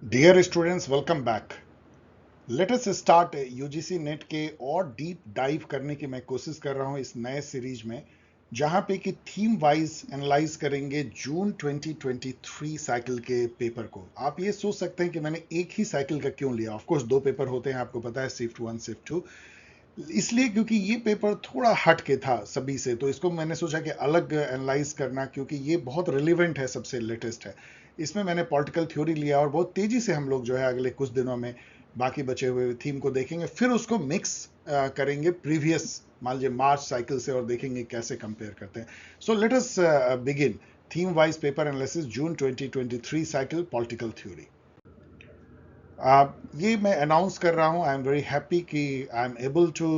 Dear students, welcome back. Let us start UGC NET के और deep dive करने की मैं कोशिश कर रहा हूं इस नए सीरीज में, जहां पे कि थीम वाइज एनालाइज करेंगे जून 2023 साइकिल के पेपर को। आप ये सोच सकते हैं कि मैंने एक ही साइकिल का क्यों लिया। ऑफ कोर्स दो पेपर होते हैं, आपको पता है, शिफ्ट वन शिफ्ट टू। इसलिए क्योंकि ये पेपर थोड़ा हट के था सभी से, तो इसको मैंने सोचा कि अलग एनालाइज करना, क्योंकि ये बहुत रिलेवेंट है, सबसे लेटेस्ट है। इसमें मैंने पॉलिटिकल थ्योरी लिया और बहुत तेजी से हम लोग जो है अगले कुछ दिनों में बाकी बचे हुए थीम को देखेंगे, फिर उसको मिक्स करेंगे प्रीवियस मान लीजिए मार्च साइकिल से और देखेंगे कैसे कंपेयर करते हैं। So let us begin theme wise paper analysis June 2023 cycle political theory. ये मैं अनाउंस कर रहा हूं, आई एम वेरी हैप्पी कि I am able to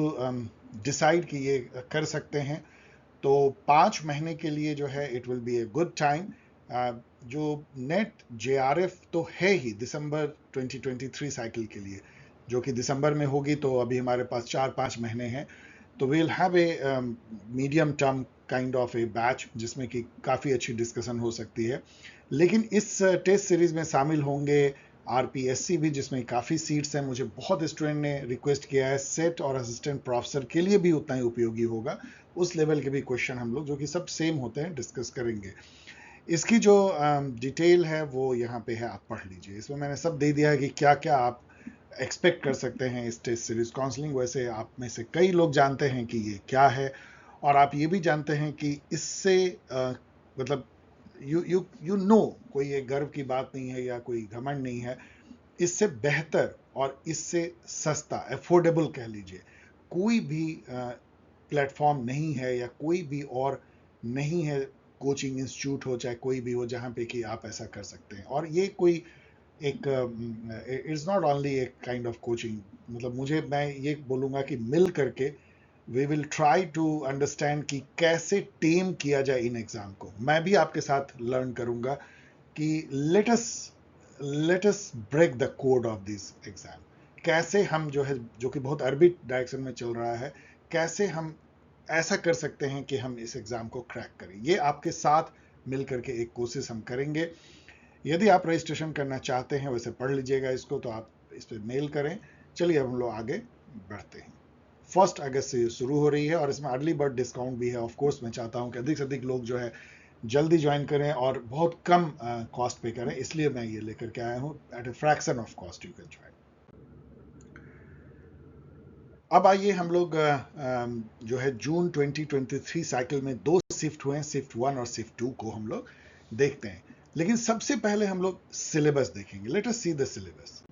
decide कि ये कर सकते हैं। तो 5 महीने के लिए जो है it will be a good time. जो नेट जेआरएफ तो है ही दिसंबर 2023 साइकिल के लिए, जो कि दिसंबर में होगी, तो अभी हमारे पास 4-5 महीने हैं। तो we will have a medium term kind of a batch जिसमें कि काफ़ी अच्छी डिस्कशन हो सकती है। लेकिन इस टेस्ट सीरीज में शामिल होंगे आरपीएससी भी, जिसमें काफ़ी सीट्स हैं। मुझे बहुत स्टूडेंट ने रिक्वेस्ट किया है, सेट और असिस्टेंट प्रोफेसर के लिए भी उतना ही उपयोगी होगा। उस लेवल के भी क्वेश्चन हम लोग, जो कि सब सेम होते हैं, डिस्कस करेंगे। इसकी जो डिटेल है वो यहाँ पे है, आप पढ़ लीजिए। इसमें मैंने सब दे दिया है कि क्या क्या आप एक्सपेक्ट कर सकते हैं इस टेस्ट सीरीज काउंसलिंग। वैसे आप में से कई लोग जानते हैं कि ये क्या है, और आप ये भी जानते हैं कि इससे मतलब यू नो, कोई ये गर्व की बात नहीं है या कोई घमंड नहीं है। इससे बेहतर और इससे सस्ता, अफोर्डेबल कह लीजिए, कोई भी प्लेटफॉर्म नहीं है, या कोई भी और नहीं है कोचिंग इंस्टीट्यूट हो, चाहे कोई भी हो, जहां पे कि आप ऐसा कर सकते हैं। और ये कोई एक इट्स नॉट ओनली एक काइंड ऑफ कोचिंग, मतलब मैं ये बोलूंगा कि मिल करके we will try to understand कि कैसे टेम किया जाए इन एग्जाम को। मैं भी आपके साथ लर्न करूंगा कि let us break the code of this exam. कैसे हम जो है, जो कि बहुत अरबी डायरेक्शन में चल रहा है, कैसे हम ऐसा कर सकते हैं कि हम इस एग्जाम को क्रैक करें। ये आपके साथ मिलकर के एक कोशिश हम करेंगे। यदि आप रजिस्ट्रेशन करना चाहते हैं, वैसे पढ़ लीजिएगा इसको, तो आप इस पर मेल करें। चलिए अब हम लोग आगे बढ़ते हैं। 1 अगस्त से शुरू हो रही है और इसमें अर्ली बर्ड डिस्काउंट भी है। ऑफ कोर्स मैं चाहता हूं कि अधिक से अधिक लोग जो है जल्दी ज्वाइन करें और बहुत कम कॉस्ट पे करें, इसलिए मैं ये लेकर के आया हूं। At a fraction of cost you can join. अब आइए हम लोग जो है जून 2023 साइकिल में दो शिफ्ट हुए हैं, शिफ्ट वन और शिफ्ट टू को हम लोग देखते हैं। लेकिन सबसे पहले हम लोग सिलेबस देखेंगे। Let us see the syllabus.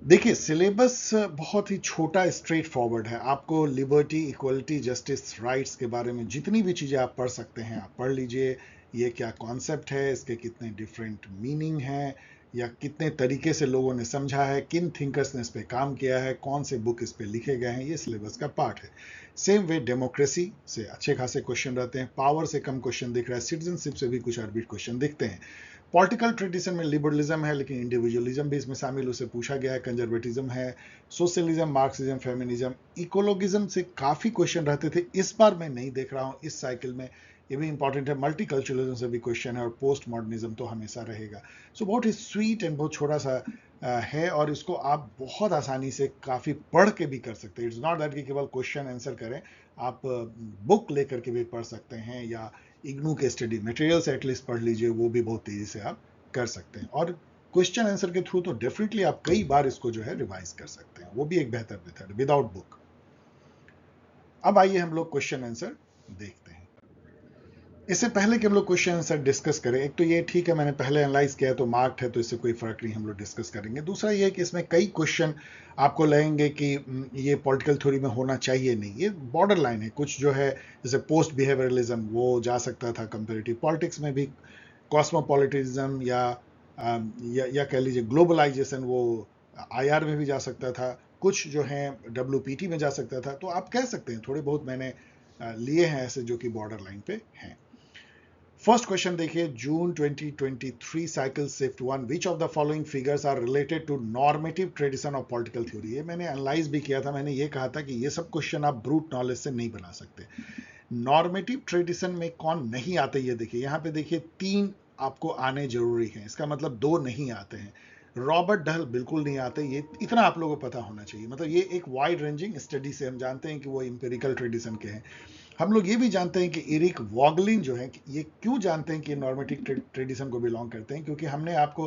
देखिए, सिलेबस बहुत ही छोटा, स्ट्रेट फॉरवर्ड है। आपको लिबर्टी, इक्वलिटी, जस्टिस, राइट्स के बारे में जितनी भी चीज़ें आप पढ़ सकते हैं आप पढ़ लीजिए। ये क्या कॉन्सेप्ट है, इसके कितने डिफरेंट मीनिंग हैं, या कितने तरीके से लोगों ने समझा है, किन थिंकर्स ने इस पर काम किया है, कौन से बुक इस पर लिखे गए हैं, ये सिलेबस का पार्ट है। सेम वे डेमोक्रेसी से अच्छे खासे क्वेश्चन रहते हैं, पावर से कम क्वेश्चन दिख रहा है, सिटीजनशिप से भी कुछ अरबी क्वेश्चन दिखते हैं। पॉलिटिकल ट्रेडिशन में लिबरलिज्म है, लेकिन इंडिविजुअलिज्म भी इसमें शामिल, उसे पूछा गया है। कंजर्वेटिज्म है, सोशलिज्म, मार्क्सिज्म, फेमिनिज्म, इकोलॉगिज्म से काफी क्वेश्चन रहते थे। इस बार मैं नहीं देख रहा हूं इस साइकिल में। ये भी इंपॉर्टेंट है। मल्टीकल्चरलिज्म से भी क्वेश्चन है, और पोस्ट मॉडर्निज्म तो हमेशा रहेगा। सो बहुत ही स्वीट एंड बहुत छोटा सा है, और इसको आप बहुत आसानी से काफी पढ़ के भी कर सकते हैं। इट्स नॉट दैट कि केवल क्वेश्चन आंसर करें, आप बुक लेकर के भी पढ़ सकते हैं, या इग्नू के स्टडी मटेरियल्स एटलीस्ट पढ़ लीजिए, वो भी बहुत तेजी से आप कर सकते हैं। और क्वेश्चन आंसर के थ्रू तो डेफिनेटली आप कई बार इसको जो है रिवाइज कर सकते हैं, वो भी एक बेहतर मेथड विदाउट बुक। अब आइए हम लोग क्वेश्चन आंसर देखते हैं। इससे पहले कि हम लोग क्वेश्चन आंसर डिस्कस करें, एक तो ये ठीक है, मैंने पहले एनालाइज किया है तो मार्क्ड है, तो इससे कोई फर्क नहीं, हम लोग डिस्कस करेंगे। दूसरा ये है कि इसमें कई क्वेश्चन आपको लगेंगे कि ये पॉलिटिकल थ्योरी में होना चाहिए नहीं, ये बॉर्डर लाइन है। कुछ जो है जैसे पोस्ट बिहेवियरलिज्म, वो जा सकता था कंपेरेटिव पॉलिटिक्स में भी। कॉस्मोपॉलिटिज्म या कह लीजिए ग्लोबलाइजेशन, वो आईआर में भी जा सकता था। कुछ जो है डब्ल्यूपीटी में जा सकता था। तो आप कह सकते हैं थोड़े बहुत मैंने लिए हैं ऐसे जो कि बॉर्डर लाइन पे हैं। फर्स्ट क्वेश्चन देखिए, June 2023 cycle shift one, which of the following figures are related to normative tradition of political theory. ये मैंने एनालाइज भी किया था। मैंने ये कहा था कि ये सब क्वेश्चन आप ब्रूट नॉलेज से नहीं बना सकते। नॉर्मेटिव ट्रेडिशन में कौन नहीं आते, ये देखिए। यहां पे देखिए 3 आपको आने जरूरी हैं। इसका मतलब 2 नहीं आते हैं। रॉबर्ट डहल बिल्कुल नहीं आते, ये इतना आप लोगों को पता होना चाहिए। मतलब ये एक वाइड रेंजिंग स्टडी से हम जानते हैं कि वो इंपेरिकल ट्रेडिशन के हैं। हम लोग ये भी जानते हैं कि एरिक वॉगलिन जो है, ये क्यों जानते हैं कि नॉर्मेटिक ट्रेडिशन को बिलोंग करते हैं, क्योंकि हमने आपको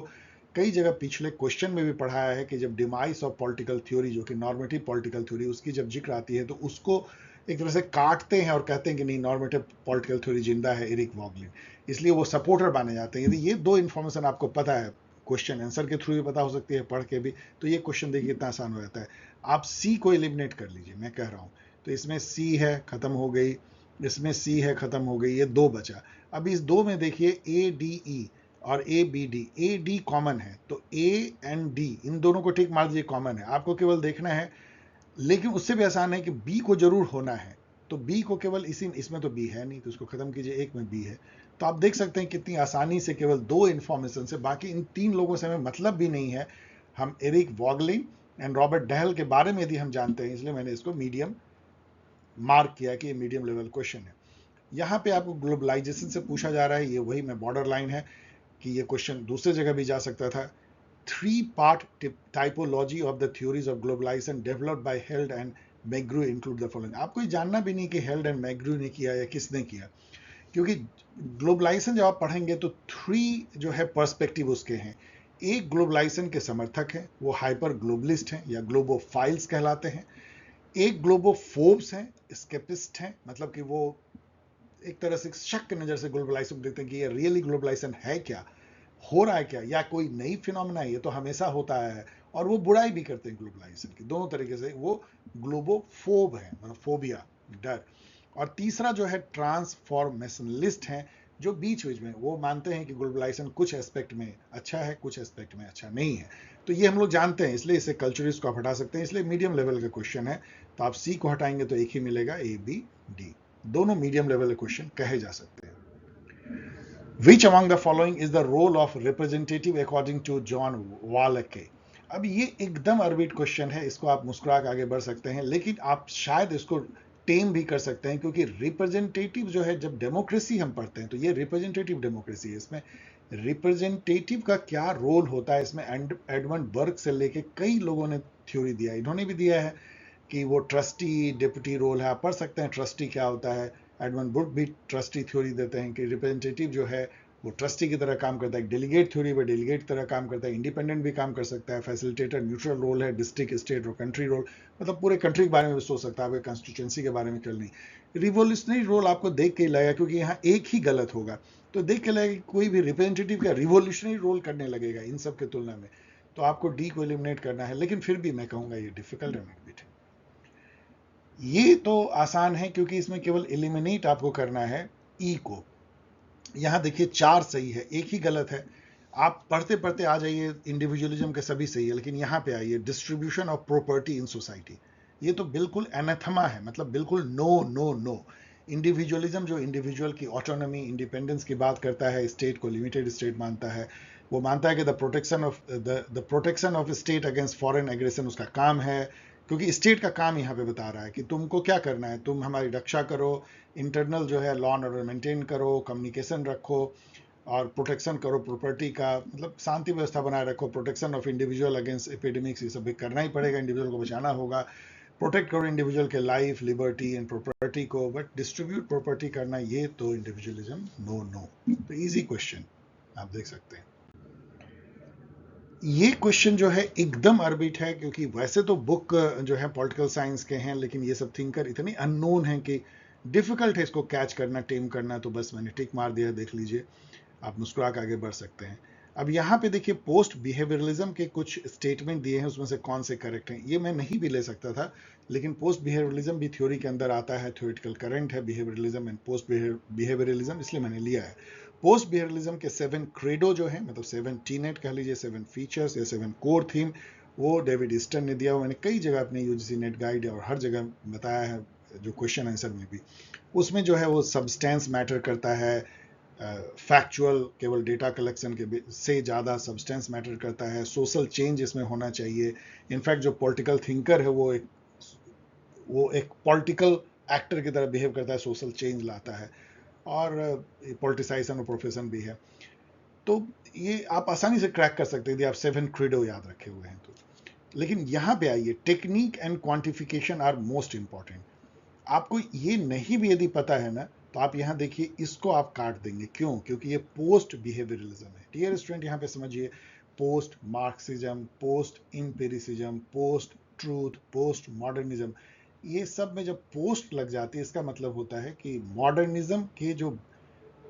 कई जगह पिछले क्वेश्चन में भी पढ़ाया है कि जब डिमाइस ऑफ पॉलिटिकल थ्योरी, जो कि नॉर्मेटिव पॉलिटिकल थ्योरी, उसकी जब जिक्र आती है तो उसको एक तरह से काटते हैं और कहते हैं कि नहीं, नॉर्मेटिव पॉलिटिकल थ्योरी जिंदा है, एरिक वॉगलिन, इसलिए वो सपोर्टर माने जाते हैं। यदि ये 2 इन्फॉर्मेशन आपको पता है, क्वेश्चन आंसर के थ्रू भी पता हो सकती है, पढ़ के भी, तो ये क्वेश्चन देखिए कितना आसान हो जाता है। आप सी को एलिमिनेट कर लीजिए, मैं कह रहा हूं। तो इसमें सी है, खत्म हो गई, इसमें सी है, खत्म हो गई, ये 2 बचा। अब इस 2 में देखिए ए डी ई और A B D, A D common है, तो ए एंड डी इन दोनों को टिक मार दीजिए, कॉमन है, आपको केवल देखना है। लेकिन उससे भी आसान है कि बी को जरूर होना है, तो बी को केवल इसी, इसमें तो बी है नहीं, तो उसको खत्म कीजिए, एक में बी है। तो आप देख सकते हैं कितनी आसानी से केवल 2 इंफॉर्मेशन से, बाकी इन 3 लोगों से हमें मतलब भी नहीं है, हम एरिक वॉगलिन एंड रॉबर्ट डहल के बारे में यदि हम जानते हैं, इसलिए मैंने इसको मीडियम मार्क किया कि ये मीडियम लेवल क्वेश्चन है। यहां पे आपको ग्लोबलाइजेशन से पूछा जा रहा है, ये वही मैं बॉर्डर लाइन है कि ये क्वेश्चन दूसरे जगह भी जा सकता था। 3-part typology of the theories of globalization developed by Held and मैग्रू include the following। आपको ये जानना भी नहीं कि हेल्ड एंड मैग्रू ने किया या किसने किया, क्योंकि ग्लोबलाइजेशन जब आप पढ़ेंगे तो 3 जो है पर्सपेक्टिव उसके हैं। एक ग्लोबलाइजेशन के समर्थक हैं, वो हाइपर ग्लोबलिस्ट हैं या ग्लोबोफाइल्स कहलाते हैं। एक ग्लोबोफोब्स हैं, स्केपिस्ट हैं, मतलब कि वो एक तरह से शक की नजर से ग्लोबलाइजेशन देखते हैं कि ये रियली ग्लोबलाइजेशन है क्या, हो रहा है क्या, या कोई नई फिनोमेना है, ये तो हमेशा होता है, और वो बुराई भी करते हैं ग्लोबलाइजेशन की। दोनों तरीके से वो ग्लोबोफोब है, मतलब फोबिया, डर। और तीसरा जो है ट्रांसफॉर्मेशनलिस्ट हैं, जो बीच बीच में वो मानते हैं कि ग्लोबलाइजेशन कुछ एस्पेक्ट में अच्छा है, कुछ एस्पेक्ट में अच्छा नहीं है। तो ये हम लोग जानते हैं, इसलिए इसे कल्चरिस्ट को आप हटा सकते हैं, इसलिए मीडियम लेवल का क्वेश्चन है। तो आप सी को हटाएंगे तो एक ही मिलेगा, ए बी डी, दोनों मीडियम लेवल के क्वेश्चन कहे जा सकते हैं। Which among the following is the role of representative according to John Walke? अब ये एकदम अरबिट क्वेश्चन है, इसको आप मुस्कुरा के आगे बढ़ सकते हैं, लेकिन आप शायद इसको टेम भी कर सकते हैं, क्योंकि रिप्रेजेंटेटिव जो है, जब डेमोक्रेसी हम पढ़ते हैं तो ये रिप्रेजेंटेटिव डेमोक्रेसी है। इसमें रिप्रेजेंटेटिव का क्या रोल होता है, इसमें एडमंड बर्ग से लेके कई लोगों ने थ्योरी दिया, इन्होंने भी दिया है कि वो ट्रस्टी डिप्टी रोल है, आप पढ़ सकते हैं ट्रस्टी क्या होता है। एडमंड बुर्क भी ट्रस्टी थ्योरी देते हैं कि रिप्रेजेंटेटिव जो है वो ट्रस्टी की तरह काम करता है। डेलीगेट थ्योरी में डेलीगेट की तरह काम करता है, इंडिपेंडेंट भी काम कर सकता है, फैसिलिटेटर न्यूट्रल रोल है, डिस्ट्रिक्ट स्टेट और कंट्री रोल, मतलब पूरे कंट्री के बारे में भी सोच सकता है, आपके कॉन्स्टिट्यूंसी के बारे में कल नहीं। रिवोल्यूशनरी रोल आपको देख के लगेगा, क्योंकि यहाँ एक ही गलत होगा, तो देख के लगेगा कि कोई भी रिप्रेजेंटेटिव का रिवोल्यूशनरी रोल करने लगेगा इन सब की तुलना में, तो आपको डी को एलिमिनेट करना है। लेकिन फिर भी मैं कहूंगा ये डिफिकल्ट है। ये तो आसान है, क्योंकि इसमें केवल एलिमिनेट आपको करना है ई को। यहां देखिए 4 सही है, एक ही गलत है। आप पढ़ते पढ़ते आ जाइए, इंडिविजुअलिज्म के सभी सही है, लेकिन यहां पे आइए distribution of property in society, ये तो बिल्कुल एनाथमा है, मतलब बिल्कुल नो नो नो। इंडिविजुअलिज्म जो इंडिविजुअल की ऑटोनॉमी, इंडिपेंडेंस की बात करता है, स्टेट को लिमिटेड स्टेट मानता है, वो मानता है कि the protection of state against foreign aggression उसका काम है, क्योंकि स्टेट का काम यहाँ पे बता रहा है कि तुमको क्या करना है, तुम हमारी रक्षा करो, इंटरनल जो है लॉ एंड ऑर्डर मेंटेन करो, कम्युनिकेशन रखो, और प्रोटेक्शन करो प्रॉपर्टी का, मतलब शांति व्यवस्था बनाए रखो, protection of individual against epidemics, ये सब भी करना ही पड़ेगा, इंडिविजुअल को बचाना होगा, प्रोटेक्ट करो इंडिविजुअल के लाइफ, लिबर्टी एंड प्रॉपर्टी को, बट डिस्ट्रीब्यूट प्रॉपर्टी करना, ये तो इंडिविजुअलिज्म नो नो। तो इजी क्वेश्चन आप देख सकते हैं। ये क्वेश्चन जो है एकदम अरबिट है, क्योंकि वैसे तो बुक जो है पॉलिटिकल साइंस के हैं, लेकिन ये सब थिंकर इतने अननोन हैं कि डिफिकल्ट है इसको कैच करना, टेम करना। तो बस मैंने टिक मार दिया, देख लीजिए, आप मुस्कुरा के आगे बढ़ सकते हैं। अब यहाँ पे देखिए पोस्ट बिहेवियरलिज्म के कुछ स्टेटमेंट दिए हैं, उसमें से कौन से करेक्ट हैं, ये मैं नहीं भी ले सकता था, लेकिन पोस्ट बिहेवियरलिज्म भी थ्योरी के अंदर आता है, थ्योरेटिकल करंट है बिहेवियरलिज्म एंड पोस्ट बिहेवियरलिज्म, इसलिए मैंने लिया है। पोस्ट बिहेवियरलिज्म के 7 क्रेडो जो है, मतलब 7 टीनेट कह लीजिए, 7 फीचर्स या 7 कोर थीम, वो डेविड ईस्टन ने दिया हुआ, मैंने कई जगह अपने यूजीसी नेट गाइड और हर जगह बताया है, जो क्वेश्चन आंसर में भी। उसमें जो है वो सब्सटेंस मैटर करता है, फैक्चुअल केवल डेटा कलेक्शन के से ज़्यादा सब्सटेंस मैटर करता है, सोशल चेंज इसमें होना चाहिए। इनफैक्ट जो पॉलिटिकल थिंकर है वो एक पॉलिटिकल एक्टर की तरह बिहेव करता है, सोशल चेंज लाता है, और पॉलिटिसाइजेशन और प्रोफेशन भी है। तो ये आप आसानी से क्रैक कर सकते हैं यदि आप 7 क्रीडो याद रखे हुए हैं तो। लेकिन यहां पे आइए, technique and quantification are most important. आपको ये नहीं भी यदि पता है ना, तो आप यहां देखिए, इसको आप काट देंगे। क्यों? क्योंकि ये पोस्ट बिहेवियरलिज्म है। डियर स्टूडेंट, यहां पे समझिए, post Marxism, post empiricism, post truth, post modernism, ये सब में जब पोस्ट लग जाती है, इसका मतलब होता है कि मॉडर्निज्म के जो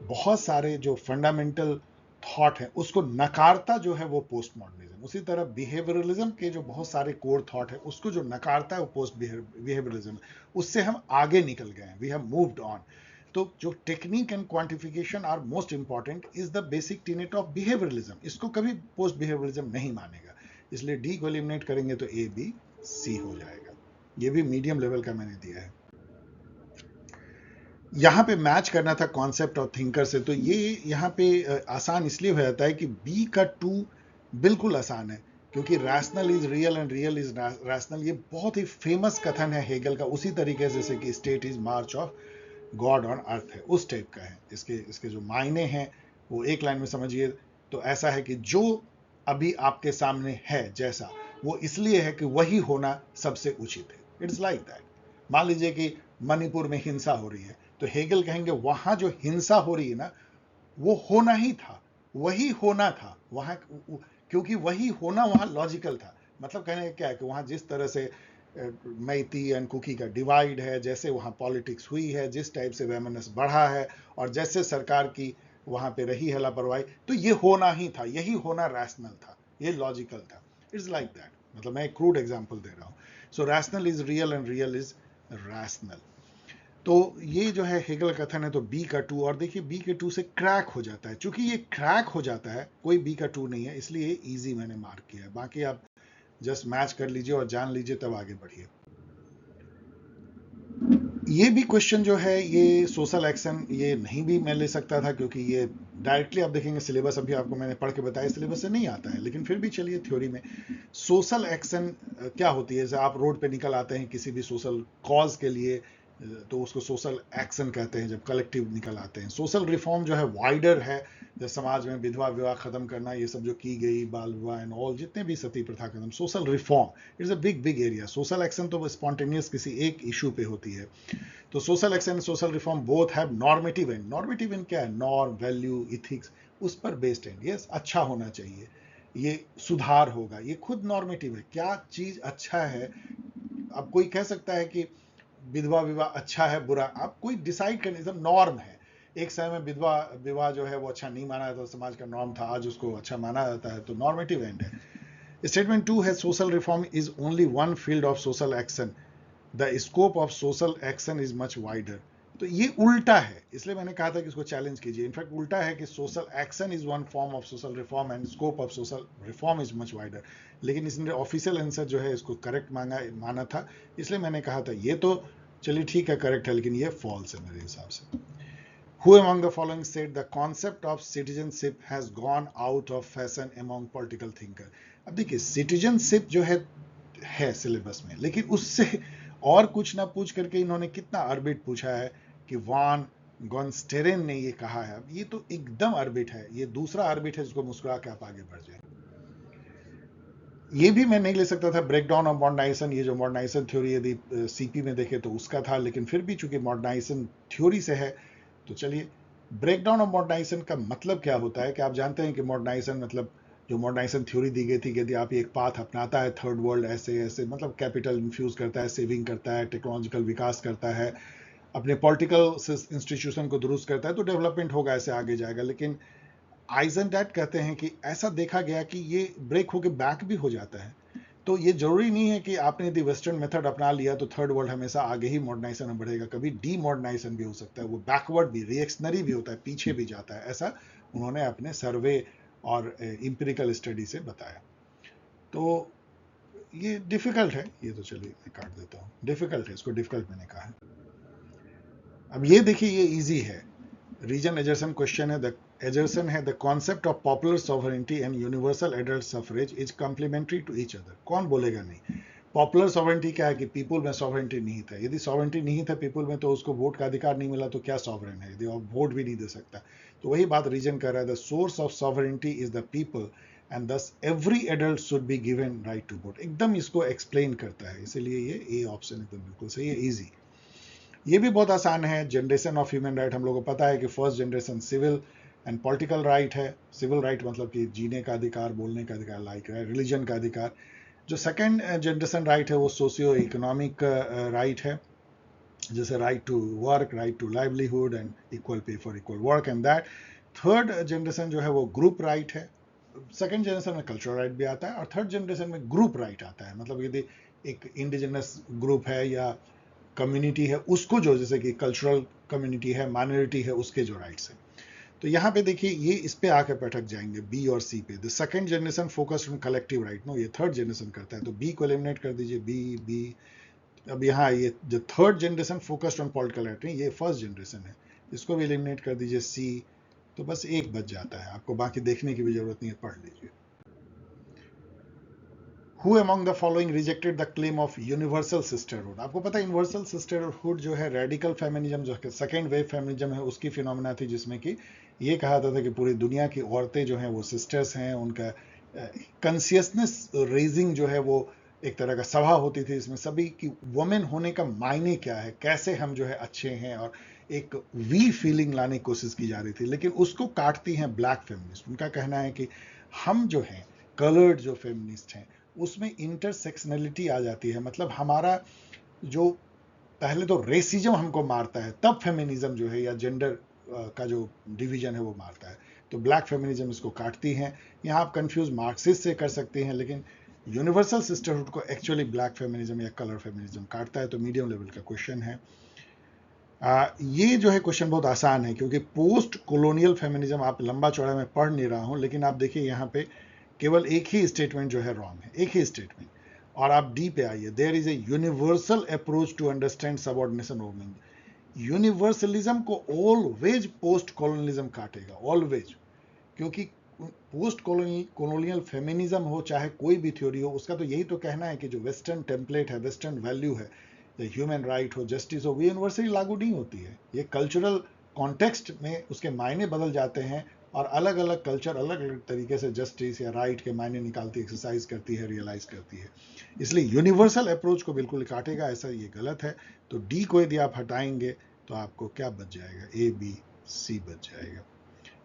बहुत सारे जो फंडामेंटल थॉट है उसको नकारता जो है वो पोस्ट मॉडर्निज्म। उसी तरह बिहेवियरलिज्म के जो बहुत सारे कोर थॉट है उसको जो नकारता है वो पोस्ट बिहेवियरलिज्म। उससे हम आगे निकल गए हैं, वी हैव मूव्ड ऑन। तो जो technique and quantification are most important is the basic tenet of behaviouralism. इसको कभी पोस्ट बिहेवियरलिज्म नहीं मानेगा, इसलिए डी को एलिमिनेट करेंगे तो ए बी सी हो जाएगा। ये भी मीडियम लेवल का मैंने दिया है। यहाँ पे मैच करना था कॉन्सेप्ट और थिंकर से, तो ये यहाँ पे आसान इसलिए हो जाता है कि बी का 2 बिल्कुल आसान है, क्योंकि rational is real and real is rational. ये बहुत ही फेमस कथन है हेगल का, उसी तरीके से जैसे कि state is March of God on earth है, उस टाइप का है। इसके जो मायने हैं वो एक लाइन में समझिए तो ऐसा है कि जो अभी आपके सामने है जैसा, वो इसलिए है कि वही होना सबसे उचित है। It's like that. मान लीजिए कि मणिपुर में हिंसा हो रही है, तो हेगल कहेंगे वहां जो हिंसा हो रही है ना, वो होना ही था, वही होना था वहां, क्योंकि वही होना वहां लॉजिकल था। मतलब कहने का क्या है कि वहां जिस तरह से मैती एंड कुकी का डिवाइड है, जैसे वहां पॉलिटिक्स हुई है, जिस टाइप से वेमनेस बढ़ा है, और जैसे सरकार की वहां पे रही है लापरवाही, तो ये होना ही था, यही होना रैशनल था, ये लॉजिकल था। It's like that. मतलब मैं एक क्रूड एग्जांपल दे रहा हूं। सो rational is real and real is rational. तो ये जो है हेगल कथन है, तो बी का 2, और देखिए बी के 2 से क्रैक हो जाता है। चूंकि ये क्रैक हो जाता है, कोई बी का 2 नहीं है, इसलिए इजी मैंने मार्क किया है। बाकी आप जस्ट मैच कर लीजिए और जान लीजिए, तब आगे बढ़िए। ये भी क्वेश्चन जो है, ये सोशल एक्शन, ये नहीं भी मैं ले सकता था, क्योंकि ये डायरेक्टली आप देखेंगे सिलेबस, अभी आपको मैंने पढ़ के बताया, सिलेबस से नहीं आता है, लेकिन फिर भी चलिए थ्योरी में सोशल एक्शन क्या होती है। जैसे आप रोड पे निकल आते हैं किसी भी सोशल कॉज के लिए, तो उसको सोशल एक्शन कहते हैं, जब कलेक्टिव निकल आते हैं। सोशल रिफॉर्म जो है वाइडर है, जैसे समाज में विधवा विवाह खत्म करना, ये सब जो की गई, बाल विवाह एंड ऑल, जितने भी सती प्रथा खत्म, social reform it's a big big area. Social action तो स्पॉन्टेनियस किसी एक इशू पे होती है। तो social action, social reform both have normative and. Normative and क्या है? नॉर्म, वैल्यू, इथिक्स, उस पर बेस्ड एंड। यस, अच्छा होना चाहिए, ये सुधार होगा, ये खुद नॉर्मेटिव है। क्या चीज अच्छा है? अब कोई कह सकता है कि विधवा विवाह अच्छा है बुरा, आप कोई डिसाइड करने, सब नॉर्म है। एक समय में विधवा विवाह जो है वो अच्छा नहीं माना जाता, समाज का नॉर्म था, आज उसको अच्छा माना जाता है, तो नॉर्मेटिव एंड है। स्टेटमेंट 2 है social reform is only one field of social action, the scope of social action is much wider. तो ये उल्टा है, इसलिए मैंने कहा था कि इसको चैलेंज कीजिए। इनफैक्ट उल्टा है कि social action is one form of social reform and scope of social reform is much wider. लेकिन इसने ऑफिशियल आंसर जो है इसको करेक्ट माना था, इसलिए मैंने कहा था ये तो चलिए ठीक है करेक्ट है, लेकिन ये फॉल्स है मेरे हिसाब से। Who among the following said the concept of citizenship has gone out of fashion among political thinker? अब देखिए सिटीजनशिप जो है सिलेबस में, लेकिन उससे और कुछ ना पूछ करके इन्होंने कितना अर्बिट पूछा है कि वान गॉन्स्टेरेन ने ये कहा है। अब ये तो एकदम अर्बिट है, ये दूसरा अर्बिट है जिसको मुस्कुरा के आप आगे बढ़ जाए। ये भी मैं नहीं ले सकता था, ब्रेक डाउन ऑफ मॉडर्नाइजेशन। ये जो मॉडर्नाइजेशन थ्योरी यदि सीपी में देखे तो उसका था, लेकिन फिर भी चूंकि मॉडर्नाइजेशन थ्योरी से है, तो चलिए ब्रेक डाउन ऑफ मॉडर्नाइजेशन का मतलब क्या होता है कि आप जानते हैं कि मॉडर्नाइजेशन मतलब जो मॉडर्नाइजेशन थ्योरी दी गई थी कि यदि आप एक पाथ अपनाता है, थर्ड वर्ल्ड ऐसे ऐसे, मतलब कैपिटल इन्फ्यूज करता है, सेविंग करता है, टेक्नोलॉजिकल विकास करता है, अपने पॉलिटिकल इंस्टीट्यूशन को दुरुस्त करता है, तो डेवलपमेंट होगा, ऐसे आगे जाएगा। लेकिन आइजनडैट कहते हैं कि ऐसा देखा गया कि ये ब्रेक होके बैक भी हो जाता है। तो ये जरूरी नहीं है कि आपने यदि वेस्टर्न मेथड अपना लिया तो थर्ड वर्ल्ड हमेशा आगे ही मॉडर्नाइजेशन में बढ़ेगा, कभी डी मॉडर्नाइजेशन भी हो सकता है, वो बैकवर्ड भी, रिएक्शनरी भी होता है, पीछे भी जाता है। ऐसा उन्होंने अपने सर्वे और इंपेरिकल स्टडी से बताया। तो ये डिफिकल्ट है, ये तो चलिए मैं काट देता हूँ, डिफिकल्ट है, इसको डिफिकल्ट मैंने कहा है। अब ये देखिए, ये इजी है, रीजन एजर्सन क्वेश्चन है। द एजर्सन है the concept of popular sovereignty and universal adult suffrage is complementary to each other. कौन बोलेगा नहीं? पॉपुलर सॉवरेंटी क्या है कि पीपल में सॉवरेंटी निहित है। यदि सॉवरेंटी निहित है पीपल में तो उसको वोट का अधिकार नहीं मिला तो क्या सॉवरेन है, यदि वोट भी नहीं दे सकता। तो वही बात रीजन कर रहा है, the source of sovereignty is the people and thus every adult should be given right to vote. एकदम इसको एक्सप्लेन करता है, इसीलिए ये ए ऑप्शन एकदम बिल्कुल सही है, इजी। ये भी बहुत आसान है, जनरेशन ऑफ ह्यूमन राइट। हम लोगों को पता है कि first generation civil and political right है। सिविल राइट मतलब कि जीने का अधिकार, बोलने का अधिकार, लाइक रिलीजन का अधिकार। जो सेकेंड जनरेशन राइट है वो सोशियो इकोनॉमिक राइट है, जैसे right to work, right to livelihood and equal pay for equal work and that. Third generation जो है वो ग्रुप राइट है। सेकेंड जनरेशन में कल्चरल राइट भी आता है और थर्ड जनरेशन में ग्रुप राइट आता है। मतलब यदि एक इंडिजिनस ग्रुप है या कम्युनिटी है उसको, जो जैसे कि कल्चरल कम्युनिटी है, माइनॉरिटी है, उसके जो राइट्स है। तो यहाँ पे देखिए ये इस पे आके बैठक जाएंगे बी और सी पे। The second generation focused on collective right, no ये थर्ड जनरेशन करता है, तो बी को एलिमिनेट कर दीजिए, बी बी। अब यहाँ ये जो third generation focused on political right, ये फर्स्ट जनरेशन है, इसको भी एलिमिनेट कर दीजिए, सी। तो बस एक बच जाता है, आपको बाकी देखने की भी जरूरत नहीं है, पढ़ लीजिए। Who among the following rejected the claim of universal sisterhood? आपको पता है यूनिवर्सल सिस्टरहुड जो है रेडिकल फेमिनिज्म, जो सेकेंड वेव फेमिनिज्म है, उसकी फिनोमिना थी, जिसमें कि ये कहा जाता था कि पूरी दुनिया की औरतें जो हैं वो सिस्टर्स हैं। उनका कंसियसनेस रेजिंग जो है वो एक तरह का सभा होती थी, इसमें सभी की वुमेन होने का मायने क्या है, कैसे हम जो है अच्छे हैं, और एक वी फीलिंग लाने की कोशिश की जा रही थी। लेकिन उसको काटती हैं ब्लैक फेमिनिस्ट। उनका कहना है कि हम जो हैं कलर्ड जो फेमिनिस्ट हैं उसमें इंटरसेक्शनलिटी आ जाती है। मतलब हमारा जो पहले तो रेसिज्म हमको मारता है, तब फेमिनिज्म जो है या जेंडर का जो डिवीजन है वो मारता है। तो ब्लैक फेमिनिज्म इसको काटती हैं। यहाँ आप कंफ्यूज मार्क्सिस्ट से कर सकते हैं, लेकिन यूनिवर्सल सिस्टरहुड को एक्चुअली ब्लैक फेमिनिज्म या कलर फेमिनिज्म काटता है। तो मीडियम लेवल का क्वेश्चन है। ये जो है क्वेश्चन बहुत आसान है, क्योंकि पोस्ट कॉलोनियल फेमिनिज्म आप लंबा चौड़ा मैं पढ़ नहीं रहा हूं, लेकिन आप देखिए यहाँ पे केवल एक ही स्टेटमेंट जो है रॉन्ग है, एक ही स्टेटमेंट। और आप डी पे आइए, there is a universal approach to understand subordination of women. Universalism को ऑलवेज पोस्ट कॉलोनियलिज्म काटेगा, ऑलवेज। क्योंकि पोस्ट कॉलोनियल फेमिनिज्म हो चाहे कोई भी थ्योरी हो, उसका तो यही तो कहना है कि जो वेस्टर्न टेम्पलेट है, वेस्टर्न वैल्यू है, ह्यूमन राइट हो, जस्टिस हो, वो यूनिवर्सली लागू नहीं होती है। ये कल्चरल कॉन्टेक्स्ट में उसके मायने बदल जाते हैं, और अलग अलग कल्चर अलग अलग तरीके से जस्टिस या राइट के मायने निकालती, एक्सरसाइज करती है, रियलाइज करती है। इसलिए यूनिवर्सल अप्रोच को बिल्कुल काटेगा, ऐसा ये गलत है। तो डी को यदि आप हटाएंगे तो आपको क्या बच जाएगा, ए बी सी बच जाएगा,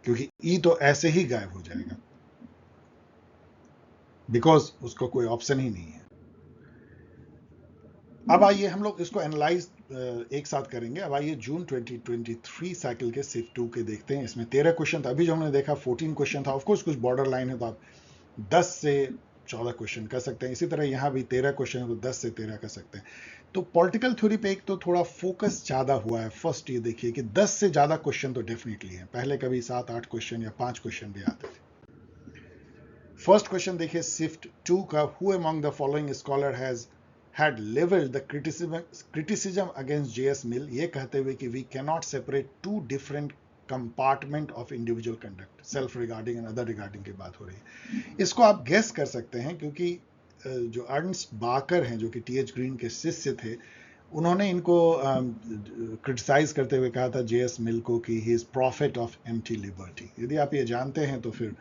क्योंकि ई तो ऐसे ही गायब हो जाएगा, बिकॉज उसको कोई ऑप्शन ही नहीं है। अब आइए हम लोग इसको एनालाइज एक साथ करेंगे। अब आइए जून 2023 साइकिल के सिफ्ट 2 के देखते हैं। इसमें 13 क्वेश्चन था, अभी जो हमने देखा 14 क्वेश्चन था। ऑफकोर्स कुछ बॉर्डर लाइन है तो आप 10 से 14 क्वेश्चन कर सकते हैं। इसी तरह यहाँ भी 13 क्वेश्चन है तो 10 से 13 कर सकते हैं। तो पॉलिटिकल थ्योरी पे एक तो थोड़ा फोकस ज्यादा हुआ है। फर्स्ट ये देखिए कि 10 से ज्यादा क्वेश्चन तो डेफिनेटली है, पहले कभी 7-8 क्वेश्चन या 5 क्वेश्चन भी आते थे। फर्स्ट क्वेश्चन देखिए सिफ्ट 2 का, who among the following scholar has had leveled the criticism against J.S. Mill, ये कहते हुए कि we cannot separate two different compartment of individual conduct, self regarding and other regarding की बात हो रही है। इसको आप गेस कर सकते हैं, क्योंकि जो अर्नस्ट बाकर हैं, जो कि टी.एच. ग्रीन के शिष्य थे, उन्होंने इनको क्रिटिसाइज करते हुए कहा था J.S. मिल को कि he is profit of empty liberty. यदि आप ये जानते हैं तो फिर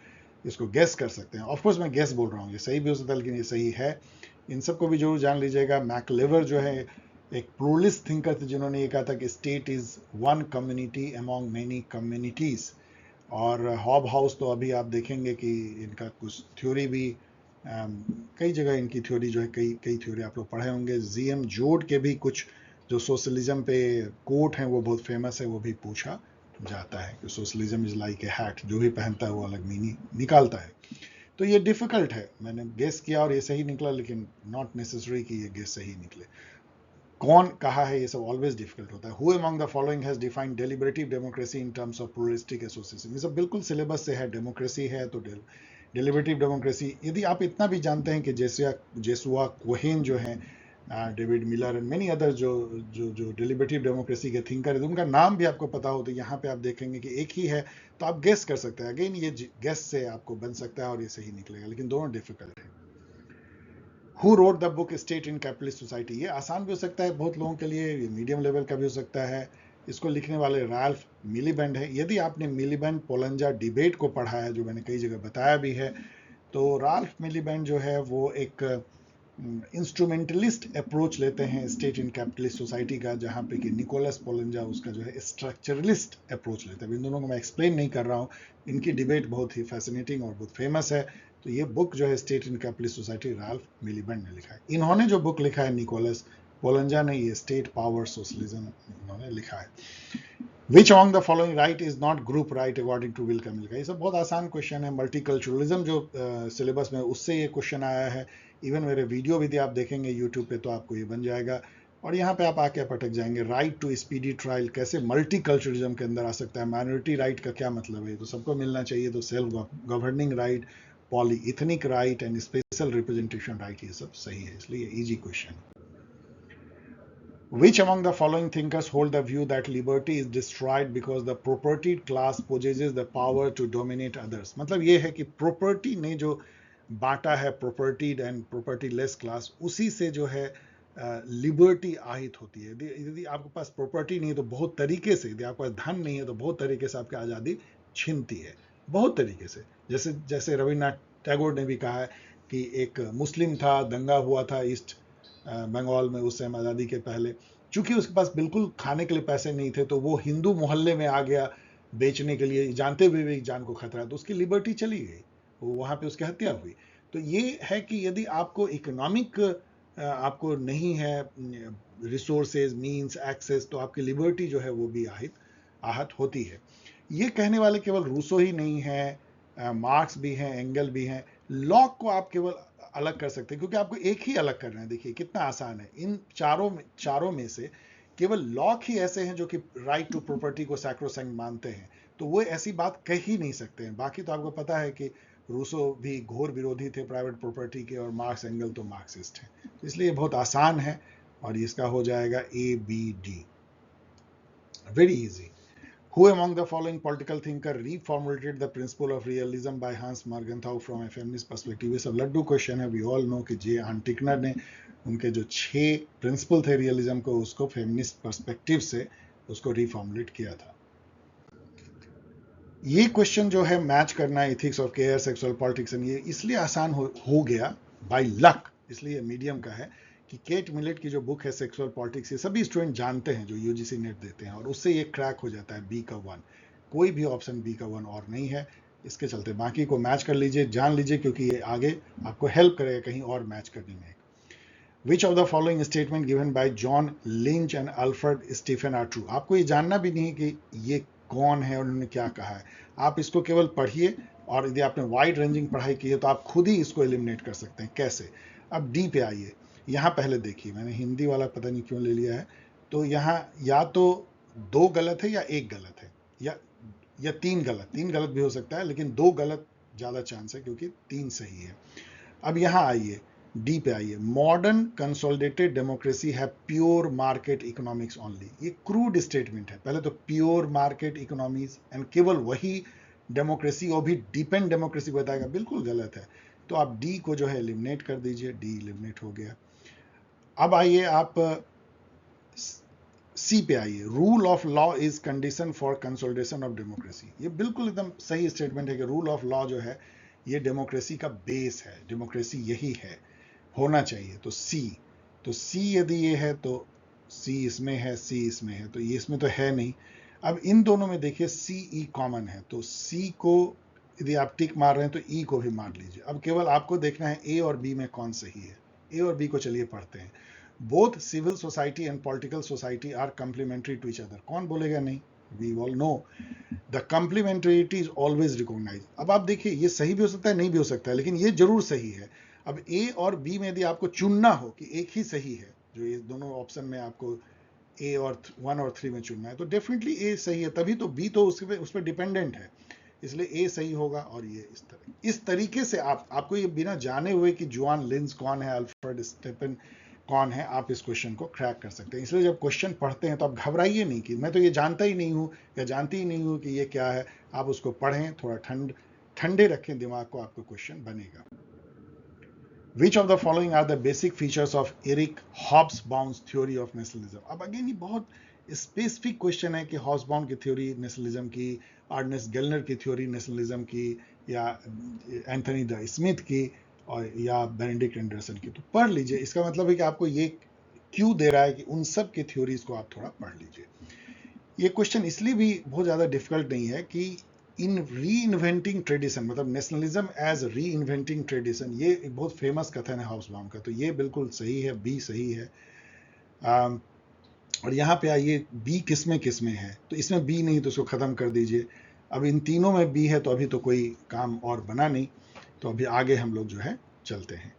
इसको गेस कर सकते हैं। ऑफकोर्स मैं गेस बोल रहा हूँ, ये सही भी हो सकता है, लेकिन ये सही है। इन सबको भी जरूर जान लीजिएगा। मैकलेवर जो है एक प्लूरलिस्ट थिंकर थे, जिन्होंने ये कहा था कि state is one community among many communities. और हॉब हाउस तो अभी आप देखेंगे कि इनका कुछ थ्योरी भी कई जगह इनकी थ्योरी जो है, कई थ्योरी आप लोग पढ़े होंगे। जीएम जोड के भी कुछ जो सोशलिज्म पे कोट हैं वो बहुत फेमस है, वो भी पूछा जाता है कि socialism is like a hat, जो भी पहनता है वो अलग मीनिंग निकालता है। तो ये डिफिकल्ट है, मैंने गेस किया और ये सही निकला, लेकिन नॉट नेसेसरी कि ये गेस सही निकले। कौन कहा है ये सब ऑलवेज डिफिकल्ट होता है। Who among the following has defined deliberative democracy in terms of pluralistic association, ये सब बिल्कुल सिलेबस से है। डेमोक्रेसी है तो डेलिबरेटिव डेमोक्रेसी, यदि आप इतना भी जानते हैं कि जेसुआ कोहेन जो है, David Miller and many other जो जो जो डेलिबरेटिव डेमोक्रेसी के थिंकर है, उनका नाम भी आपको पता हो, तो यहाँ पे आप देखेंगे कि एक ही है, तो आप गेस कर सकते हैं। अगेन ये गेस से आपको बन सकता है और ये सही निकलेगा, लेकिन दोनों डिफिकल्ट है। Who wrote the book state in capitalist society? ये आसान भी हो सकता है बहुत लोगों के लिए, ये मीडियम लेवल का भी हो सकता है। इसको लिखने वाले राल्फ मिलीबैंड है। यदि आपने मिलीबैंड पोलंजा डिबेट को पढ़ा है, जो मैंने कई जगह बताया भी है, तो राल्फ मिलीबैंड जो है वो एक इंस्ट्रूमेंटलिस्ट अप्रोच लेते हैं स्टेट इन कैपिटलिस्ट सोसाइटी का, जहां पे कि निकोलस पोलंजा उसका जो है स्ट्रक्चरलिस्ट अप्रोच लेते हैं। इन दोनों को मैं एक्सप्लेन नहीं कर रहा हूँ, इनकी डिबेट बहुत ही फैसिनेटिंग और बहुत फेमस है। तो ये बुक जो है state in capitalist society, Ralph Miliband ने लिखा है। इन्होंने जो बुक लिखा है निकोलस पोलंजा ने, ये स्टेट पावर सोशलिज्म इन्होंने लिखा है। Which among the following right is not group right according to Will Kymlicka का? ये सब बहुत आसान क्वेश्चन है। मल्टीकल्चरलिज्म जो सिलेबस में उससे ये क्वेश्चन आया है। इवन मेरे वीडियो भी आप देखेंगे यूट्यूब पे तो आपको ये बन जाएगा, और यहाँ पे आप आके पटक जाएंगे। राइट टू स्पीडी ट्रायल कैसे मल्टीकल्चरलिज्म के अंदर आ सकता है? माइनॉरिटी राइट का क्या मतलब है? तो सबको मिलना चाहिए, तो self governing right, polyethnic right and special representation right, ये सब सही है, इसलिए easy question. Which among the following thinkers hold the view that liberty is destroyed because the propertied class possesses the power to dominate others? मतलब ये है कि property ने जो बांटा है, propertied and property less class, उसी से जो है लिबर्टी आहित होती है। यदि आपके पास प्रॉपर्टी नहीं है तो बहुत तरीके से, यदि आपके पास धन नहीं है तो बहुत तरीके से आपकी आज़ादी छीनती है, बहुत तरीके से। जैसे जैसे रविन्द्रनाथ टैगोर ने भी कहा है कि एक मुस्लिम था, दंगा हुआ था ईस्ट बंगाल में उस समय आज़ादी के पहले, चूंकि उसके पास बिल्कुल खाने के लिए पैसे नहीं थे, तो वो हिंदू मोहल्ले में आ गया बेचने के लिए, जानते हुए भी जान को खतरा, तो उसकी लिबर्टी चली गई, वहां पे उसकी हत्या हुई। तो ये है कि यदि आपको इकोनॉमिक आपको नहीं है रिसोर्सेज, मींस, एक्सेस, तो आपकी लिबर्टी जो है वो भी आहत होती है। ये कहने वाले केवल रूसो ही नहीं है, मार्क्स भी हैं, एंगल भी हैं। लॉक को आप केवल अलग कर सकते हैं, क्योंकि आपको एक ही अलग करना है। देखिए कितना आसान है। इन चारों में से केवल लॉक ही ऐसे हैं जो कि राइट टू प्रॉपर्टी को सैक्रोसैंक्ट मानते हैं, तो वो ऐसी बात कह ही नहीं सकते हैं। बाकी तो आपको पता है कि रूसो भी घोर विरोधी थे प्राइवेट प्रॉपर्टी के, और मार्क्स एंगल तो मार्क्सिस्ट हैं। तो इसलिए बहुत आसान है, और इसका हो जाएगा ABD, very easy. Who among the following political thinker reformulated the principle of realism by Hans Morgenthau from a feminist perspective? ये सब लड्डू क्वेश्चन है। वी ऑल नो कि जे हंटिकनर ने उनके जो 6 प्रिंसिपल थे रियलिज्म को, उसको फेमिनिस्ट पर्सपेक्टिव से उसको रिफॉर्मुलेट किया था। ये क्वेश्चन जो है मैच करना ethics of care, sexual politics, ये इसलिए आसान हो गया बाय लक, इसलिए मीडियम का है कि केट मिलेट की जो बुक है सेक्सुअल पॉलिटिक्स, ये सभी स्टूडेंट जानते हैं जो यूजीसी नेट देते हैं, और उससे ये क्रैक हो जाता है बी का 1। कोई भी ऑप्शन बी का 1 और नहीं है, इसके चलते बाकी को मैच कर लीजिए, जान लीजिए, क्योंकि ये आगे आपको हेल्प करेगा कहीं और मैच करने में। Which of the following statement given by John Lynch and Alfred Stephen are true? आपको ये जानना भी नहीं कि ये कौन है और उन्होंने क्या कहा है, आप इसको केवल पढ़िए, और यदि आपने वाइड रेंजिंग पढ़ाई की है तो आप खुद ही इसको एलिमिनेट कर सकते हैं। कैसे? अब डी पे आइए। यहाँ पहले देखिए, मैंने हिंदी वाला पता नहीं क्यों ले लिया है, तो यहाँ या तो 2 गलत है या 1 गलत है, या 3 गलत भी हो सकता है, लेकिन 2 गलत ज़्यादा चांस है क्योंकि 3 सही है। अब यहाँ आइए, डी पे आइए। मॉडर्न कंसोलिडेटेड डेमोक्रेसी है प्योर मार्केट इकोनॉमिक्स ओनली। ये क्रूड स्टेटमेंट है। पहले तो प्योर मार्केट इकोनॉमीज एंड केवल वही डेमोक्रेसी, और भी डिपेंड डेमोक्रेसी बताएगा, बिल्कुल गलत है। तो आप डी को जो है एलिमिनेट कर दीजिए, डी एलिमिनेट हो गया। अब आइए आप सी पे आइए। Rule of law is condition for consolidation of democracy. ये बिल्कुल एकदम सही स्टेटमेंट है कि रूल ऑफ लॉ जो है ये डेमोक्रेसी का बेस है, डेमोक्रेसी यही है, होना चाहिए। तो सी यदि ये है तो सी इसमें है, सी इसमें है, तो ये इसमें तो है नहीं। अब इन दोनों में देखिए सी ई कॉमन है, तो सी को यदि आप टिक मार रहे हैं तो ई को भी मार लीजिए। अब केवल आपको देखना है ए और बी में कौन सही है। ए और बी को चलिए पढ़ते हैं। Both civil society and political society are complementary to each other. कौन बोलेगा नहीं? We all know the complementarity is always recognise. अब आप देखिए, ये सही भी हो सकता है, नहीं भी हो सकता है, लेकिन ये जरूर सही है। अब ए और बी में यदि आपको चुनना हो कि एक ही सही है, जो ये दोनों ऑप्शन में आपको ए और 1 और 3 में चुनना है, तो डेफिनेटली ए सही है, तभी तो बी तो उस पर डिपेंडेंट है, इसलिए ए सही होगा। और ये इस तरीके से आपको ये बिना जाने हुए कि जॉन लिंच कौन है, अल्फ्रेड स्टेफन कौन है, आप इस क्वेश्चन को क्रैक कर सकते हैं। इसलिए जब क्वेश्चन पढ़ते हैं तो आप घबराइए नहीं कि मैं तो ये जानता ही नहीं हूँ या जानती ही नहीं हूँ कि ये क्या है। आप उसको पढ़ें, थोड़ा ठंडे रखें दिमाग को, आपको क्वेश्चन बनेगा। Which of the following are the basic features of Eric Hobsbawm's theory of nationalism. अब अगेन ये बहुत स्पेसिफिक क्वेश्चन है कि हॉब्सबाउम की थ्योरी नेशनलिज्म की, आर्नेस्ट गेलनर की थ्योरी नेशनलिज्म की, या एंथनी द स्मिथ की, और या बेनेडिक्ट एंडरसन की। तो पढ़ लीजिए, इसका मतलब है कि आपको ये क्यों दे रहा है कि उन सब की थ्योरीज को आप थोड़ा पढ़ लीजिए। ये क्वेश्चन इसलिए भी बहुत ज़्यादा डिफिकल्ट नहीं है कि इन री इन्वेंटिंग ट्रेडिशन, मतलब नेशनलिज्म एज री इन्वेंटिंग ट्रेडिशन, ये एक बहुत फेमस कथन है हाउसबाउम का, तो ये बिल्कुल सही है, बी सही है। और यहाँ पे आइए बी किसमें किसमें है, तो इसमें बी नहीं तो उसको ख़त्म कर दीजिए। अब इन तीनों में बी है तो अभी तो कोई काम और बना नहीं, तो अभी आगे हम लोग जो है चलते हैं।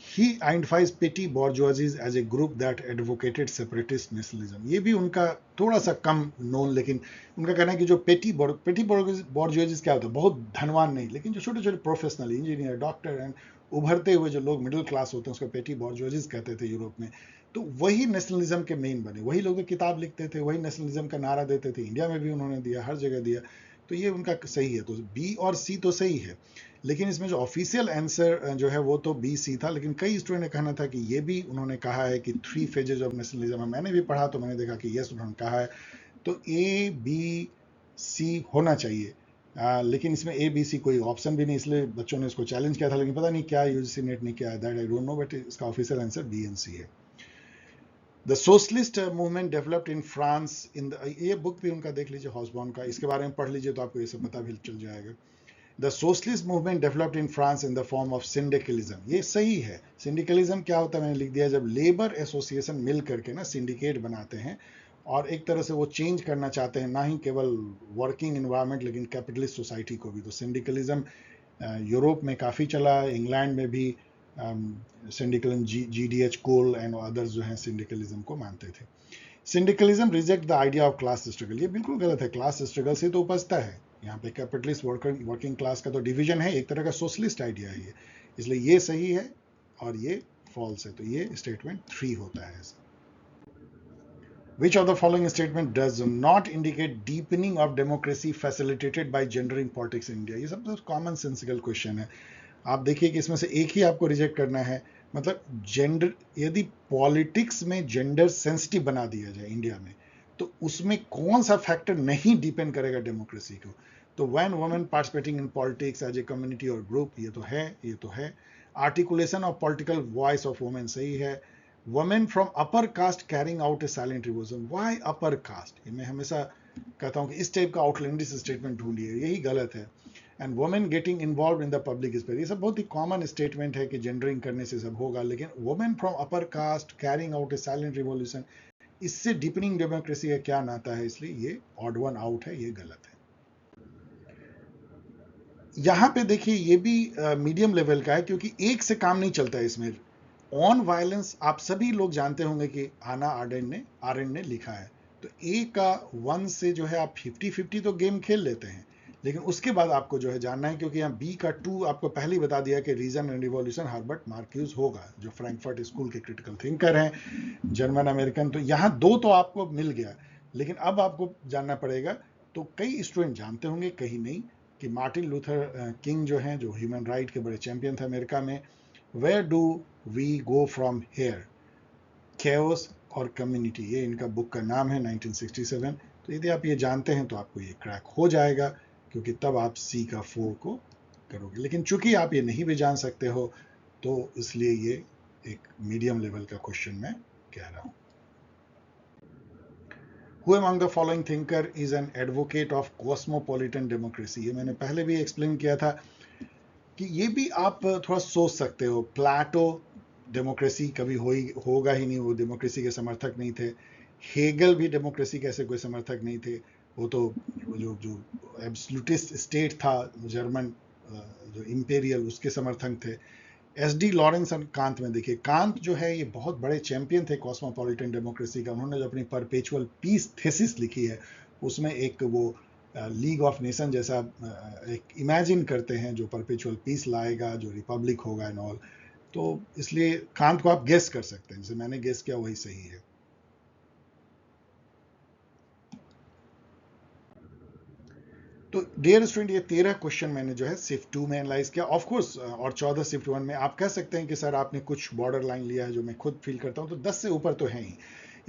He identifies petty bourgeoisie as a group that advocated separatist nationalism। ये भी उनका थोड़ा सा कम नोन, लेकिन उनका कहना है कि जो पेटी bourgeoisie क्या होता है, बहुत धनवान नहीं, लेकिन जो छोटे छोटे प्रोफेशनल इंजीनियर, डॉक्टर एंड उभरते हुए जो लोग मिडिल क्लास होते हैं उसको पेटी bourgeoisie कहते थे यूरोप में। तो वही नेशनलिज्म के मेन बने, वही लोग किताब लिखते थे, वही नेशनलिज्म का नारा देते थे, इंडिया में भी उन्होंने दिया, हर जगह दिया। तो ये उनका सही है, तो बी और सी तो सही है। लेकिन इसमें जो ऑफिशियल आंसर जो है वो तो बी सी था, लेकिन कई स्टूडेंट ने कहना था कि ये भी उन्होंने कहा है कि 3 फेजेज ऑफ नेशनलिज्म। मैंने भी पढ़ा तो मैंने देखा कि यस उन्होंने कहा है, तो ए बी सी होना चाहिए। लेकिन इसमें ए बी सी कोई ऑप्शन भी नहीं, इसलिए बच्चों ने इसको चैलेंज किया था, लेकिन पता नहीं क्या यूजीसी नेट ने किया, that I don't know, but इसका ऑफिशियल आंसर बी एंड सी है। The socialist movement developed in France in the, ये बुक भी उनका देख लीजिए हॉसबॉर्न का, इसके बारे में पढ़ लीजिए तो आपको ये सब पता भी चल जाएगा। The socialist movement developed in France in the form of syndicalism. ये सही है। सिंडिकलिज्म क्या होता है मैंने लिख दिया, जब लेबर एसोसिएशन मिल करके ना सिंडिकेट बनाते हैं और एक तरह से वो चेंज करना चाहते हैं, ना ही केवल वर्किंग इन्वायरमेंट लेकिन कैपिटलिस्ट सोसाइटी को भी। तो सिंडिकलिज्म यूरोप में काफ़ी चला, इंग्लैंड में भी syndicalism, GDH Cole and others जो हैं सिंडिकलिज्म को मानते थे। Syndicalism reject the idea of class struggle. ये बिल्कुल गलत है, क्लास स्ट्रगल से तो उपजता है। यहाँ पे कैपिटलिस्ट वर्किंग क्लास का तो डिवीजन है, एक तरह का सोशलिस्ट आइडिया है ये, इसलिए ये सही है और ये फॉल्स है, तो ये स्टेटमेंट 3 होता है। Which of the following statement does not indicate deepening of democracy facilitated by gender in politics in India? ये सब तो कॉमन सेंसिकल क्वेश्चन है। आप देखिए कि इसमें से एक ही आपको रिजेक्ट करना है, मतलब जेंडर, यदि पॉलिटिक्स में जेंडर सेंसिटिव बना दिया जाए इंडिया में, तो उसमें कौन सा फैक्टर नहीं डिपेंड करेगा डेमोक्रेसी को। तो when women participating in politics as a community और ग्रुप, ये तो है, ये तो है। Articulation of political voice of women सही है। Women from upper caste carrying out a silent revolution, why upper caste, ये मैं हमेशा कहता हूँ कि इस टाइप का आउटलैंडिश स्टेटमेंट ढूंढिए, यही गलत है। And women getting involve in the public space, ये सब बहुत ही कॉमन स्टेटमेंट है कि जेंडरिंग करने से सब होगा, लेकिन women from upper caste carrying out a silent revolution, इससे डीपनिंग डेमोक्रेसी का क्या नाता है, इसलिए ये ऑड वन आउट है, ये गलत है। यहां पे देखिए ये भी मीडियम लेवल का है, क्योंकि एक से काम नहीं चलता है इसमें। ऑन वायलेंस आप सभी लोग जानते होंगे कि हाना आरेंड ने लिखा है, तो ए का 1 से जो है आप 50-50 तो गेम खेल लेते हैं, लेकिन उसके बाद आपको जो है जानना है, क्योंकि यहाँ बी का 2 आपको पहले ही बता दिया कि reason and revolution Herbert Marcuse होगा, जो फ्रैंकफर्ट स्कूल के क्रिटिकल थिंकर हैं, जर्मन अमेरिकन। तो यहाँ 2 तो आपको मिल गया, लेकिन अब आपको जानना पड़ेगा, तो कई स्टूडेंट जानते होंगे कहीं नहीं, कि मार्टिन लूथर किंग जो हैं, जो ह्यूमन राइट के बड़े चैंपियन थे अमेरिका में, where do we go from here, chaos और कम्युनिटी, ये इनका बुक का नाम है, 1967। तो यदि आप ये जानते हैं तो आपको ये क्रैक हो जाएगा, क्योंकि तब आप सी का 4 को करोगे। लेकिन चूंकि आप ये नहीं भी जान सकते हो, तो इसलिए ये एक मीडियम लेवल का क्वेश्चन मैं कह रहा हूं। Who among the following thinker is an advocate of cosmopolitan democracy? ये मैंने पहले भी एक्सप्लेन किया था कि ये भी आप थोड़ा सोच सकते हो। प्लाटो डेमोक्रेसी कभी होगा ही नहीं, वो डेमोक्रेसी के समर्थक नहीं थे। हेगल भी डेमोक्रेसी के ऐसे कोई समर्थक नहीं थे, वो तो जो एब्सोल्यूटिस्ट स्टेट था जर्मन, जो इंपेरियल, उसके समर्थक थे। SD लॉरेंस और कांत में देखिए, कांत जो है ये बहुत बड़े चैंपियन थे कॉस्मोपॉलिटन डेमोक्रेसी का। उन्होंने जो अपनी परपेचुअल पीस थेसिस लिखी है, उसमें एक वो लीग ऑफ नेशन जैसा एक इमेजिन करते हैं, जो परपेचुअल पीस लाएगा, जो रिपब्लिक होगा एंड ऑल। तो इसलिए कांत को आप गेस कर सकते हैं, जैसे मैंने गेस किया वही सही है। तो डियर स्टूडेंट, ये 13 क्वेश्चन मैंने जो है शिफ्ट 2 में एनालाइज किया, ऑफ कोर्स, और 14 शिफ्ट 1 में। आप कह सकते हैं कि सर आपने कुछ बॉर्डर लाइन लिया है, जो मैं खुद फील करता हूं, तो 10 से ऊपर तो है ही।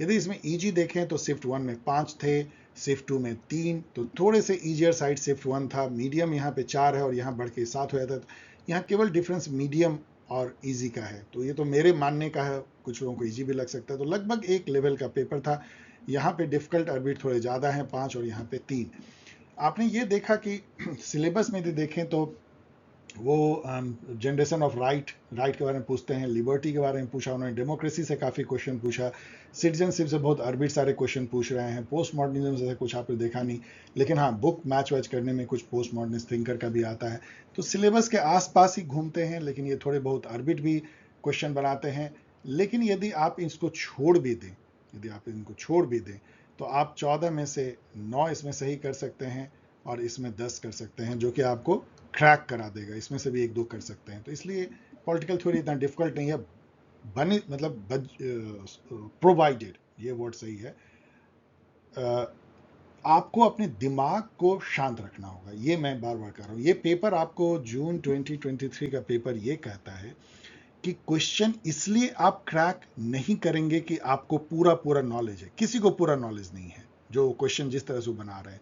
यदि इसमें ईजी देखें तो शिफ्ट 1 में 5 थे, शिफ्ट 2 में 3, तो थोड़े से ईजियर साइड शिफ्ट 1 था। मीडियम यहाँ पे 4 है और यहाँ बढ़ के 7 हो जाता है, तो यहाँ केवल डिफरेंस मीडियम और इजी का है। तो ये तो मेरे मानने का है, कुछ लोगों को इजी भी लग सकता है। तो लगभग एक लेवल का पेपर था। यहाँ पे डिफिकल्ट अरबिट थोड़े ज़्यादा हैं, 5, और यहाँ पे 3। आपने ये देखा कि सिलेबस में यदि देखें तो वो जनरेशन ऑफ राइट के बारे में पूछते हैं, लिबर्टी के बारे में पूछा उन्होंने, डेमोक्रेसी से काफ़ी क्वेश्चन पूछा, सिटीजनशिप से बहुत अरबिट सारे क्वेश्चन पूछ रहे हैं, पोस्ट मॉडर्निज्म से कुछ आपने देखा नहीं, लेकिन हाँ बुक मैच वैच करने में कुछ पोस्ट मॉडर्निस्ट थिंकर का भी आता है। तो सिलेबस के आसपास ही घूमते हैं, लेकिन ये थोड़े बहुत अरबिट भी क्वेश्चन बनाते हैं। लेकिन यदि आप इसको छोड़ भी दें, तो आप 14 में से 9 इसमें सही कर सकते हैं और इसमें 10 कर सकते हैं, जो कि आपको क्रैक करा देगा। इसमें से भी 1-2 कर सकते हैं। तो इसलिए पॉलिटिकल थ्योरी इतना डिफिकल्ट नहीं है, बने मतलब प्रोवाइडेड, ये वर्ड सही है, आपको अपने दिमाग को शांत रखना होगा। ये मैं बार बार कर रहा हूँ। ये पेपर आपको जून 2023 का पेपर ये कहता है कि क्वेश्चन इसलिए आप क्रैक नहीं करेंगे कि आपको पूरा नॉलेज है। किसी को पूरा नॉलेज नहीं है जो क्वेश्चन जिस तरह से बना रहे हैं,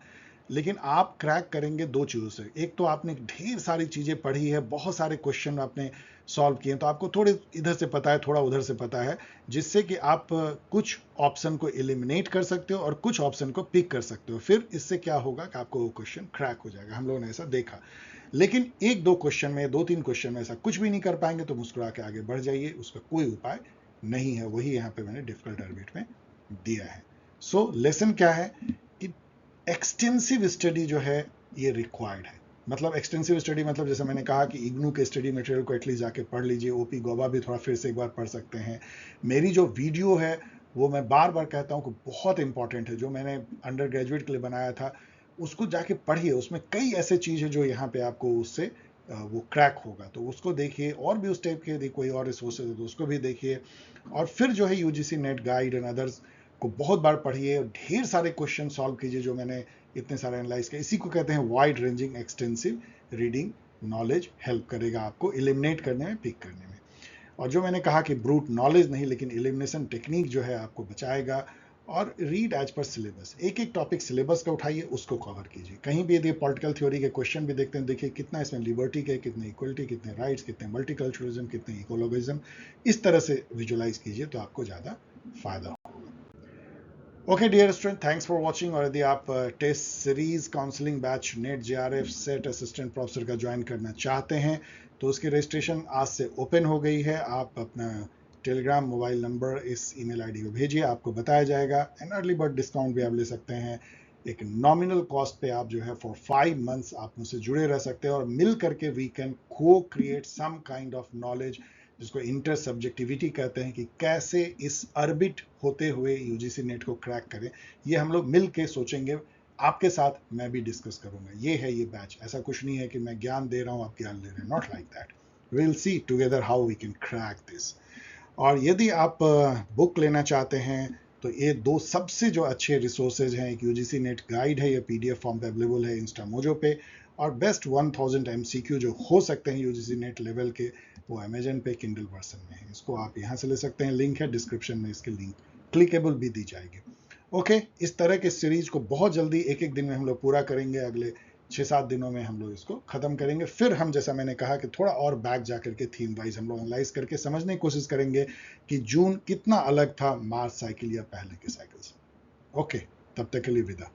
लेकिन आप क्रैक करेंगे 2 चीज़ों से। एक तो आपने ढेर सारी चीज़ें पढ़ी है, बहुत सारे क्वेश्चन आपने सॉल्व किए, तो आपको थोड़े इधर से पता है, थोड़ा उधर से पता है, जिससे कि आप कुछ ऑप्शन को एलिमिनेट कर सकते हो और कुछ ऑप्शन को पिक कर सकते हो। फिर इससे क्या होगा कि आपको वो क्वेश्चन क्रैक हो जाएगा। हम लोगों ने ऐसा देखा। लेकिन 1-2 क्वेश्चन में, 2-3 क्वेश्चन में ऐसा कुछ भी नहीं कर पाएंगे तो मुस्कुरा के आगे बढ़ जाइए, उसका कोई उपाय नहीं है। वही यहाँ पे मैंने डिफिकल्ट अरबिट में दिया है। सो लेसन क्या है कि एक्सटेंसिव स्टडी जो है ये रिक्वायर्ड है। मतलब एक्सटेंसिव स्टडी मतलब जैसे मैंने कहा कि इग्नू के स्टडी मटेरियल को एटलीस्ट जाके पढ़ लीजिए। ओपी गौबा भी थोड़ा फिर से एक बार पढ़ सकते हैं। मेरी जो वीडियो है वो मैं बार बार कहता हूँ कि बहुत इंपॉर्टेंट है, जो मैंने अंडर ग्रेजुएट के लिए बनाया था, उसको जाके पढ़िए। उसमें कई ऐसे चीज़ है जो यहाँ पे आपको उससे वो क्रैक होगा, तो उसको देखिए। और भी उस टाइप के यदि कोई और रिसोर्सेज है तो उसको भी देखिए। और फिर जो है UGC net guide and others को बहुत बार पढ़िए, ढेर सारे क्वेश्चन सॉल्व कीजिए जो मैंने इतने सारे एनालाइज किए। इसी को कहते हैं wide ranging extensive reading. Knowledge help करेगा आपको एलिमिनेट करने में, पिक करने में। और जो मैंने कहा कि ब्रूट नॉलेज नहीं, लेकिन एलिमिनेशन टेक्निक जो है आपको बचाएगा। और रीड एज पर सिलेबस, एक एक टॉपिक सिलेबस का उठाइए, उसको कवर कीजिए। कहीं भी यदि पॉलिटिकल थ्योरी के क्वेश्चन भी देखते हैं, देखिए कितना इसमें लिबर्टी के, कितने इक्वलिटी, कितने राइट्स, कितने मल्टीकल्चरलिज्म, कितने इकोलॉजिज्म, इस तरह से विजुलाइज कीजिए तो आपको ज़्यादा फायदा होगा। Okay dear student, thanks for watching. और यदि आप test series counselling batch NET JRF SET assistant professor का ज्वाइन करना चाहते हैं तो उसकी रजिस्ट्रेशन आज से ओपन हो गई है। आप अपना टेलीग्राम मोबाइल नंबर इस ईमेल आईडी को भेजिए, आपको बताया जाएगा। एंड अर्ली बर्ड डिस्काउंट भी आप ले सकते हैं। एक नॉमिनल कॉस्ट पे आप जो है फॉर 5 मंथ्स आप मुझसे जुड़े रह सकते हैं और मिल करके we can co-create some kind of knowledge, जिसको इंटर सब्जेक्टिविटी कहते हैं, कि कैसे इस अरबिट होते हुए यूजीसी नेट को क्रैक करें। ये हम लोग मिल के सोचेंगे, आपके साथ मैं भी डिस्कस करूंगा। ये है ये बैच। ऐसा कुछ नहीं है कि मैं ज्ञान दे रहा हूं, आप ज्ञान ले रहे हैं, not like that. Will see together how we can crack this. और यदि आप बुक लेना चाहते हैं तो ये 2 सबसे जो अच्छे रिसोर्सेज हैं, एक यूजीसी नेट गाइड है, ये पीडीएफ फॉर्म पे अवेलेबल है इंस्टामोजो पे, और बेस्ट 1000 एमसीक्यू जो हो सकते हैं यूजीसी नेट लेवल के, वो अमेजन पे किंडल वर्जन में है। इसको आप यहाँ से ले सकते हैं, लिंक है डिस्क्रिप्शन में, इसके लिंक क्लिकेबल भी दी जाएगी। ओके, इस तरह के सीरीज को बहुत जल्दी एक एक दिन में हम लोग पूरा करेंगे। अगले 6-7 दिनों में हम लोग इसको खत्म करेंगे। फिर हम, जैसा मैंने कहा, कि थोड़ा और बैक जाकर के थीम वाइज हम लोग एनालाइज करके समझने की कोशिश करेंगे कि जून कितना अलग था मार्च साइकिल या पहले के साइकिल से। ओके, तब तक के लिए विदा।